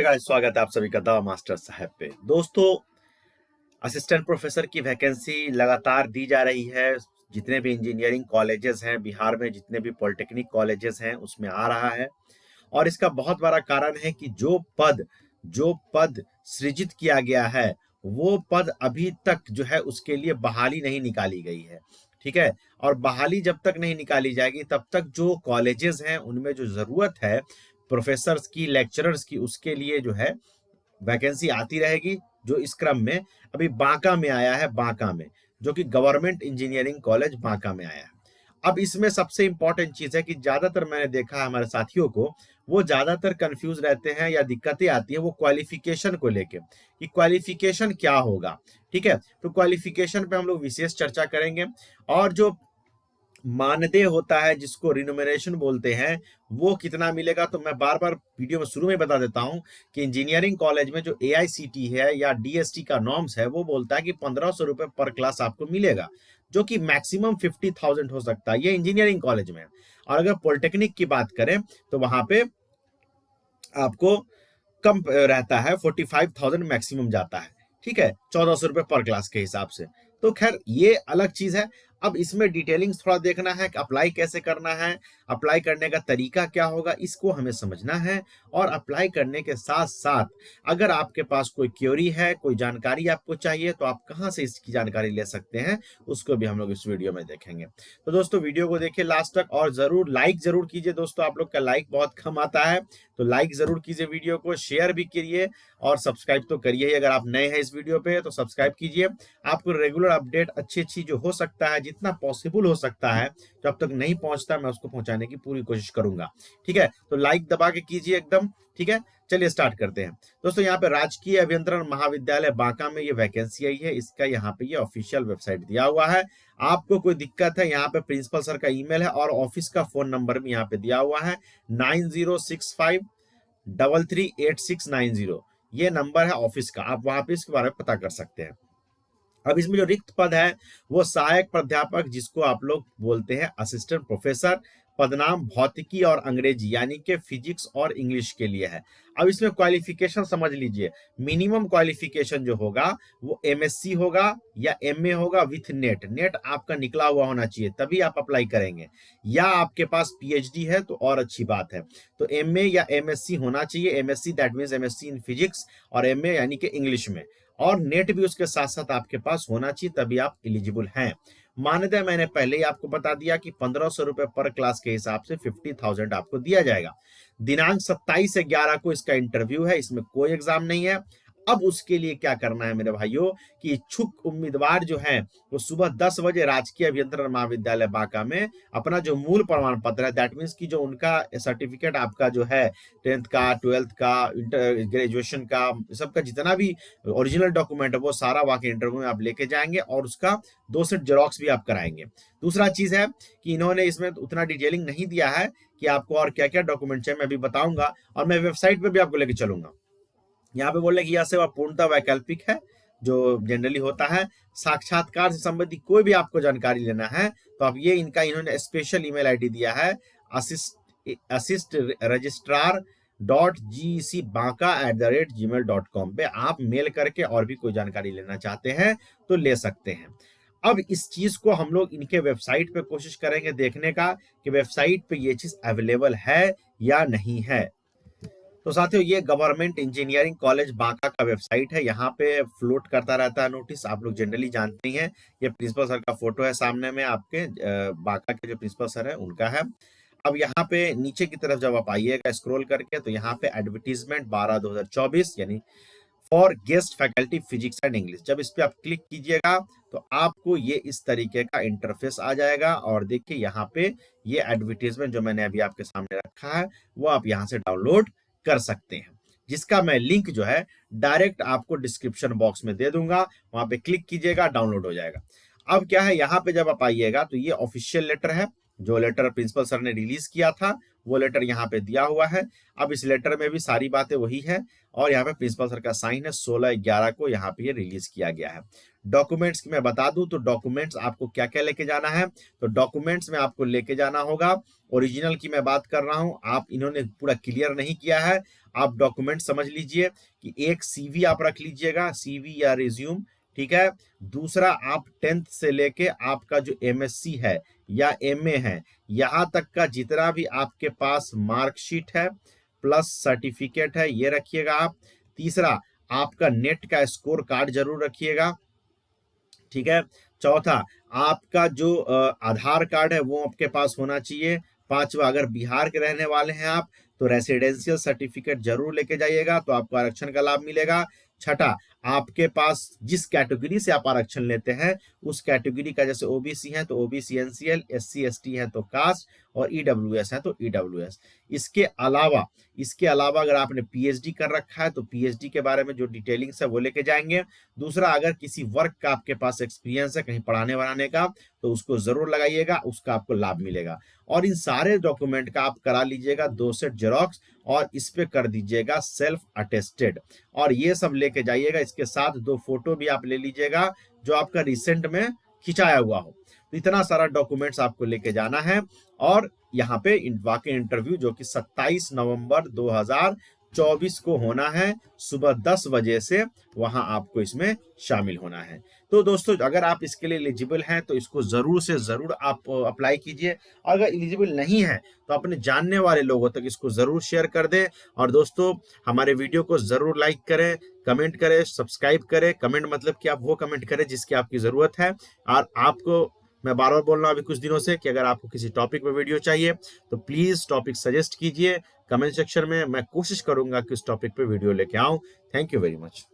Hey guys, स्वागत है आप सभी का दावा मास्टर साहब पे। दोस्तों, असिस्टेंट प्रोफेसर की वैकेंसी लगातार दी जा रही है। जितने भी इंजीनियरिंग कॉलेजेस हैं बिहार में, जितने भी पॉलिटेक्निक कॉलेजेस हैं, उसमें आ रहा है। और इसका बहुत बड़ा कारण है कि जो पद सृजित किया गया है, वो पद अभी तक जो है उसके लिए बहाली नहीं निकाली गई है। ठीक है। और बहाली जब तक नहीं निकाली जाएगी तब तक जो कॉलेजेस हैं उनमें जो जरूरत है प्रोफेसर्स की, लेक्चरर्स की, उसके लिए जो है वैकेंसी आती रहेगी। जो इस क्रम में अभी बांका में आया है, बांका में, जो कि गवर्नमेंट इंजीनियरिंग कॉलेज बांका में आया है। अब इसमें सबसे इंपॉर्टेंट चीज है कि ज्यादातर मैंने देखा है हमारे साथियों को, वो ज्यादातर कंफ्यूज रहते हैं या दिक्कतें आती है वो क्वालिफिकेशन को लेके, कि क्वालिफिकेशन क्या होगा। ठीक है, तो क्वालिफिकेशन पे हम लोग विशेष चर्चा करेंगे। और जो मानदेय होता है, जिसको रिन्यूमरेशन बोलते हैं, वो कितना मिलेगा, तो मैं बार बार वीडियो में शुरू में बता देता हूं कि इंजीनियरिंग कॉलेज में जो AICT है या DST का नॉर्म्स है, वो बोलता है कि 1500 रुपए पर क्लास आपको मिलेगा, जो कि मैक्सिमम 50,000 हो सकता है, ये इंजीनियरिंग कॉलेज में। और अगर पॉलिटेक्निक की बात करें तो वहां पे आपको कम रहता है, 45,000 मैक्सिमम जाता है। ठीक है, 1400 रुपए पर क्लास के हिसाब से। तो खैर ये अलग चीज है। अब इसमें डिटेलिंग थोड़ा देखना है कि अप्लाई कैसे करना है, अप्लाई करने का तरीका क्या होगा, इसको हमें समझना है। और अप्लाई करने के साथ साथ अगर आपके पास कोई क्वेरी है, कोई जानकारी आपको चाहिए, तो आप कहाँ से इसकी जानकारी ले सकते हैं, उसको भी हम लोग इस वीडियो में देखेंगे। तो दोस्तों, वीडियो को देखिए लास्ट तक और जरूर लाइक जरूर कीजिए। दोस्तों, आप लोग का लाइक बहुत कम आता है, तो लाइक जरूर कीजिए, वीडियो को शेयर भी करिए और सब्सक्राइब तो करिए ही। अगर आप नए हैं इस वीडियो पे तो सब्सक्राइब कीजिए। आपको रेगुलर अपडेट अच्छी जो हो सकता है, जितना पॉसिबल हो सकता है, जब तक नहीं पहुंचता मैं उसको पहुंचाने की पूरी कोशिश करूंगा। ठीक है, तो लाइक दबा के कीजिए एकदम। ठीक है, चलिए स्टार्ट करते हैं। दोस्तों, यहाँ पे राजकीय अभियंत्रण महाविद्यालय बांका में ये वैकेंसी आई है। इसका यहाँ पे ये ऑफिशियल वेबसाइट दिया हुआ है। आपको कोई दिक्कत है, यहाँ पे प्रिंसिपल सर का ईमेल है और ऑफिस का फोन नंबर भी यहाँ पे दिया हुआ है, 9065338690। ये नंबर है ऑफिस का, आप वहां पे इसके बारे में पता कर सकते हैं। अब इसमें जो रिक्त पद है वो सहायक प्राध्यापक, जिसको आप लोग बोलते हैं असिस्टेंट प्रोफेसर, पदनाम भौतिकी और अंग्रेजी यानी कि फिजिक्स और इंग्लिश के लिए है। अब इसमें क्वालिफिकेशन समझ लीजिए। मिनिमम क्वालिफिकेशन जो होगा वो MSc होगा या MA होगा विथ नेट। नेट आपका निकला हुआ होना चाहिए, तभी आप अप्लाई करेंगे। या आपके पास PhD है तो और अच्छी बात है। तो MA या MSc होना चाहिए। MSc that means MSc in physics, और MA यानी कि इंग्लिश में। और नेट भी उसके साथ साथ आपके पास होना चाहिए, तभी आप एलिजिबल हैं। मानदेय मैंने पहले ही आपको बता दिया कि 1500 रुपए पर क्लास के हिसाब से 50,000 आपको दिया जाएगा। दिनांक 27/11 को इसका इंटरव्यू है, इसमें कोई एग्जाम नहीं है। अब उसके लिए क्या करना है मेरे भाइयों, कि इच्छुक उम्मीदवार जो हैं वो सुबह 10 बजे राजकीय अभियंत्रण महाविद्यालय बांका में अपना जो मूल प्रमाण पत्र है, दैट मीन्स की जो उनका सर्टिफिकेट आपका जो है 10th का, 12th का, ग्रेजुएशन का, सबका जितना भी ओरिजिनल डॉक्यूमेंट है वो सारा वहां के इंटरव्यू में आप लेके जाएंगे और उसका 2 सेट जेरॉक्स भी आप कराएंगे। दूसरा चीज है कि इन्होंने इसमें उतना डिटेलिंग नहीं दिया है कि आपको और क्या क्या डॉक्यूमेंट चाहिए, मैं अभी बताऊंगा और मैं वेबसाइट पे भी आपको लेके चलूंगा। यहाँ पे बोल रहे कि यह सेवा पूर्णतः वैकल्पिक है, जो जनरली होता है। साक्षात्कार से संबंधित कोई भी आपको जानकारी लेना है तो आप ये इन्होंने स्पेशल ईमेल आईडी दिया है, असिस्ट रजिस्ट्रार .gcbanka@gmail.com पे आप मेल करके और भी कोई जानकारी लेना चाहते हैं तो ले सकते हैं। अब इस चीज को हम लोग इनके वेबसाइट पे कोशिश करेंगे देखने का कि वेबसाइट पे ये चीज अवेलेबल है या नहीं है। तो साथियों, ये गवर्नमेंट इंजीनियरिंग कॉलेज बांका का वेबसाइट है। यहाँ पे फ्लोट करता रहता है नोटिस, आप लोग जनरली जानते ही हैं। ये प्रिंसिपल सर का फोटो है सामने में, आपके बांका के जो प्रिंसिपल सर है उनका है। अब यहाँ पे नीचे की तरफ जब आप आइएगा स्क्रॉल करके, तो यहाँ पे एडवर्टीजमेंट 12/2024 यानी for guest faculty physics and English, जब इस पे आप क्लिक कीजिएगा तो आपको ये इस तरीके का इंटरफेस आ जाएगा। और देखिए यहाँ पे ये एडवर्टीजमेंट जो मैंने अभी आपके सामने रखा है वो आप यहाँ से डाउनलोड कर सकते हैं, जिसका मैं लिंक जो है डायरेक्ट आपको डिस्क्रिप्शन बॉक्स में दे दूंगा। वहां पे क्लिक कीजिएगा, डाउनलोड हो जाएगा। अब क्या है, यहाँ पे जब आप आइएगा तो ये ऑफिशियल लेटर है, जो लेटर प्रिंसिपल सर ने रिलीज किया था वो लेटर यहाँ पे दिया हुआ है। अब इस लेटर में भी सारी बातें वही है और यहाँ पे प्रिंसिपल सर का साइन है। 16/11 को यहाँ पे ये रिलीज किया गया है। डॉक्यूमेंट्स की मैं बता दूं तो डॉक्यूमेंट्स आपको क्या क्या लेके जाना है। तो डॉक्यूमेंट्स में आपको लेके जाना होगा, ओरिजिनल की मैं बात कर रहा हूं, आप इन्होंने पूरा क्लियर नहीं किया है। आप डॉक्यूमेंट समझ लीजिए कि एक सीवी आप रख लीजिएगा, सीवी या रिज्यूम, ठीक है। दूसरा, आप 10th से लेके आपका जो एमएससी है या एमए है, यहां तक का जितना भी आपके पास मार्कशीट है प्लस सर्टिफिकेट है, ये रखिएगा आप। तीसरा, आपका नेट का स्कोर कार्ड जरूर रखिएगा, ठीक है। चौथा, आपका जो आधार कार्ड है वो आपके पास होना चाहिए। पांचवा, अगर बिहार के रहने वाले हैं आप तो रेसिडेंशियल सर्टिफिकेट जरूर लेके जाइएगा, तो आपको आरक्षण का लाभ मिलेगा। छठा, आपके पास जिस कैटेगरी से आप आरक्षण लेते हैं उस कैटेगरी का, जैसे ओबीसी है तो ओबीसी एनसीएल, एससी एसटी है तो कास्ट, और ईडब्ल्यूएस है तो ईडब्ल्यूएस। इसके अलावा अगर आपने पीएचडी कर रखा है तो पीएचडी के बारे में जो डिटेलिंग्स है वो लेके जाएंगे। दूसरा, अगर किसी वर्क का आपके पास एक्सपीरियंस है कहीं पढ़ाने वढ़ाने का तो उसको जरूर लगाइएगा, उसका आपको लाभ मिलेगा। और इन सारे डॉक्यूमेंट का आप करा लीजिएगा 2 सेट जेरॉक्स और इस पे कर दीजिएगा सेल्फ अटेस्टेड, और ये सब लेके जाइएगा। इसके साथ 2 फोटो भी आप ले लीजिएगा जो आपका रिसेंट में खिंचाया हुआ हो। तो इतना सारा डॉक्यूमेंट्स आपको लेके जाना है। और यहाँ पे वाकई इंटरव्यू जो कि 27 नवंबर 2024 को होना है, सुबह 10 बजे से वहां आपको इसमें शामिल होना है। तो दोस्तों, अगर आप इसके लिए एलिजिबल हैं तो इसको जरूर से जरूर आप अप्लाई कीजिए। अगर एलिजिबल नहीं है तो अपने जानने वाले लोगों तक इसको जरूर शेयर कर दें। और दोस्तों, हमारे वीडियो को जरूर लाइक करें, कमेंट करें, सब्सक्राइब करें। कमेंट मतलब कि आप वो कमेंट करें जिसकी आपकी जरूरत है। और आपको मैं बार बार बोल रहा हूं अभी कुछ दिनों से कि अगर आपको किसी टॉपिक पे वीडियो चाहिए तो प्लीज टॉपिक सजेस्ट कीजिए कमेंट सेक्शन में। मैं कोशिश करूंगा कि उस टॉपिक पे वीडियो लेके आऊं। Thank you very much.